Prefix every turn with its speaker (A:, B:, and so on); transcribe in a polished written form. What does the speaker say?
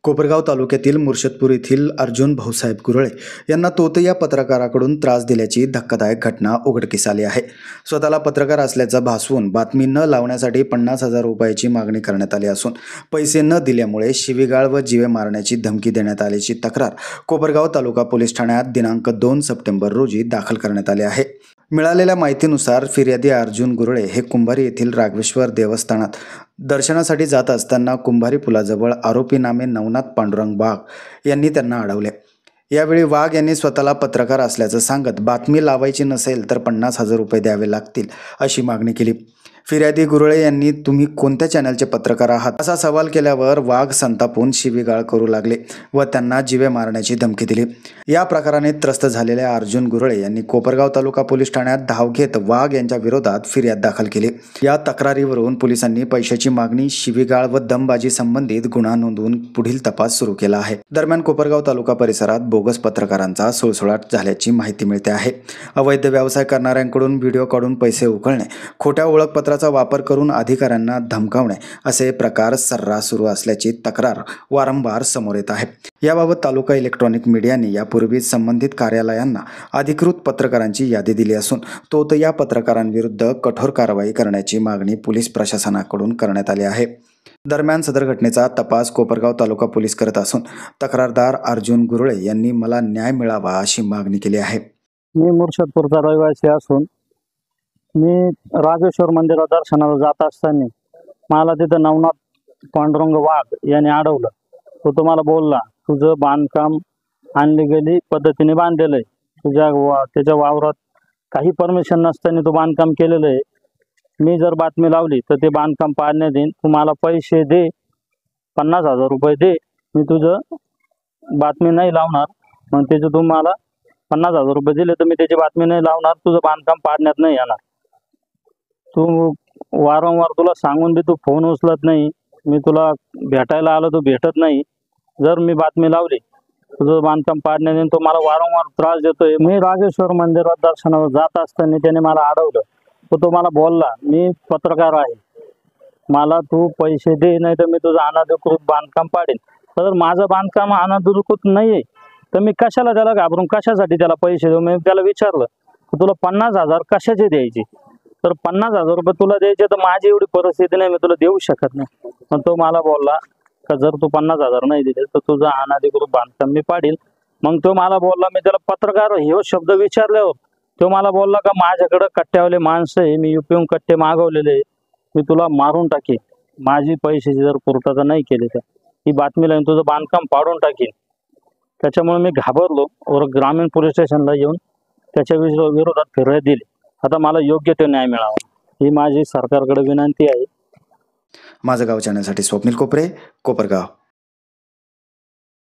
A: कोपरगाव तालुक्यातील मुर्शदपूर येथील अर्जुन भाऊसाहेब गुरळे यांना तोतया पत्रकाराकडून त्रास दिल्याची धक्कादायक घटना उघडकीस आली आहे। स्वतःला पत्रकार असल्याचा भासवून बातमी न लावण्यासाठी 50,000 रुपयाची मागणी करण्यात आली असून पैसे न दिल्यामुळे शिवीगाळ व जीवे मारण्याची धमकी देण्यात आल्याची तक्रार कोपरगाव तालुका पोलीस ठाण्यात दिनांक 2 सप्टेंबर रोजी दाखल करण्यात आली आहे। मिळालेल्या माहितीनुसार फिर्यादी अर्जुन गुरळे हे कुंभारी येथील राघवेश्वर देवस्थानात दर्शनासाठी जात असताना कुंभारी पुलाजवळ आरोपी नामे नवनाथ पांडुरंग वाघ यांनी त्यांना अडवले। यावेळी वाघ यांनी स्वतःला पत्रकार असल्याचं सांगत बातमी लावायची नसेल तर 50,000 रुपये द्यावे लागतील अशी मागणी केली। फिर्यादी गुरळे यांनी तुम्ही कोणत्या चॅनलचे पत्रकार आहात असा सवाल केल्यावर वाघ संतापून शिवीगाळ करू लागले व त्यांना जीवे मारण्याची धमकी दिली। या प्रकाराने त्रस्त झालेल्या अर्जुन गुरळे यांनी कोपरगाव तालुका पोलीस ठाण्यात धाव घेत वाघ यांच्या विरोधात फिर्याद दाखल केली। या तक्रारीवरून पोलिसांनी पैशाची मागणी, शिवीगाळ व दमबाजी संबंधित गुन्हा नोंदवून पुढील तपास सुरू केला आहे। दरम्यान कोपरगाव तालुका परिसरात बोगस पत्रकारांचा सुळसुळाट झाल्याची माहिती मिळते आहे। अवैध व्यवसाय करणाऱ्यांकडून व्हिडिओ काढून पैसे उकळणे, खोट्या ओळखपत्राचा वापर करून अधिकाऱ्यांना धमकावणे असे प्रकार सर्रास सुरू असल्याची तक्रार वारंवार समोर येत आहे। याबाबत तालुका इलेक्ट्रॉनिक मीडियाने यापूर्वी संबंधित कार्यालयांना अधिकृत पत्रकारांची यादी दिली असून तोतया पत्रकारांविरुद्ध कठोर कारवाई करण्याची मागणी पोलीस प्रशासनाकडून करण्यात आली आहे। दरम्यान सदर घटनेचा तपास कोपरगाव तालुका पोलीस करत असून तक्रारदार अर्जुन गुरळे यांनी मला न्याय मिळावा अशी मागणी केली आहे।
B: मी मुर्शदपूरचा रहिवासी असून मी राघवेश्वर मंदिरात दर्शनाला जात असताना मला तिथं नवनाथ पांडुरंग वाघ यांनी अडवलं। तो तुम्हाला बोलला, तुझं बांधकाम अनलिगली पद्धतीने बांधलेलं आहे, त्याच्या वावरात काही परमिशन नसताना तो बांधकाम केलेलं आहे। मी जर बातमी लावली तर ते बांधकाम पाडण्यात येईल, तू मला पैसे दे, 50,000 रुपये दे, मी तुझं बातमी नाही लावणार। मग त्याचं तू मला 50,000 रुपये दिले तर मी त्याची बातमी नाही लावणार, तुझं बांधकाम पाडण्यात नाही येणार। तू वारंवार तुला सांगून बी तू फोन उचलत नाही, मी तुला भेटायला आलो तू भेटत नाही। जर मी बातमी लावली तुझं बांधकाम पाडण्यात येईल, तो मला वारंवार त्रास देतोय। मी राघवेश्वर मंदिरात दर्शनाला जात असताना त्याने मला अडवलं। तो मला बोलला, मी पत्रकार आहे, मला तू पैसे दे, नाही तर मी तुझं अनधिकृत बांधकाम पाडेन। तर माझं बांधकाम अनधिकृत नाही आहे तर मी कशाला त्याला घाबरून कशासाठी त्याला पैसे देऊ। मी त्याला विचारलं, तुला 50,000 कशाचे द्यायचे? तर 50,000 रुपये तुला द्यायचे तर माझी एवढी परिस्थिती नाही, मी तुला देऊ शकत नाही। पण तो मला बोलला का जर तू 50,000 नाही दिले तर तुझं अनधिकृत बांधकाम मी पाडील। मग तो मला बोलला, मी त्याला पत्रकार हे शब्द विचारल्यावर तो मला बोलला का माझ्याकडे कट्ट्यावाले माणसं आहे, मी UP कट्टे मागवलेले, मी तुला मारून टाकेन, माझी पैशाची जर पूर्तता नाही केली तर ही बातमी लावून तुझं बांधकाम पाडून टाकेन। त्याच्यामुळे मी घाबरलो और ग्रामीण पोलीस स्टेशनला येऊन त्याच्या विरोधात फिर्याद दिली। आता मला योग्य ते न्याय मिळावा ही माझी सरकारकडे विनंती आहे।
A: माझं गाव चॅनलसाठी स्वप्नील कोपरे, कोपरगाव।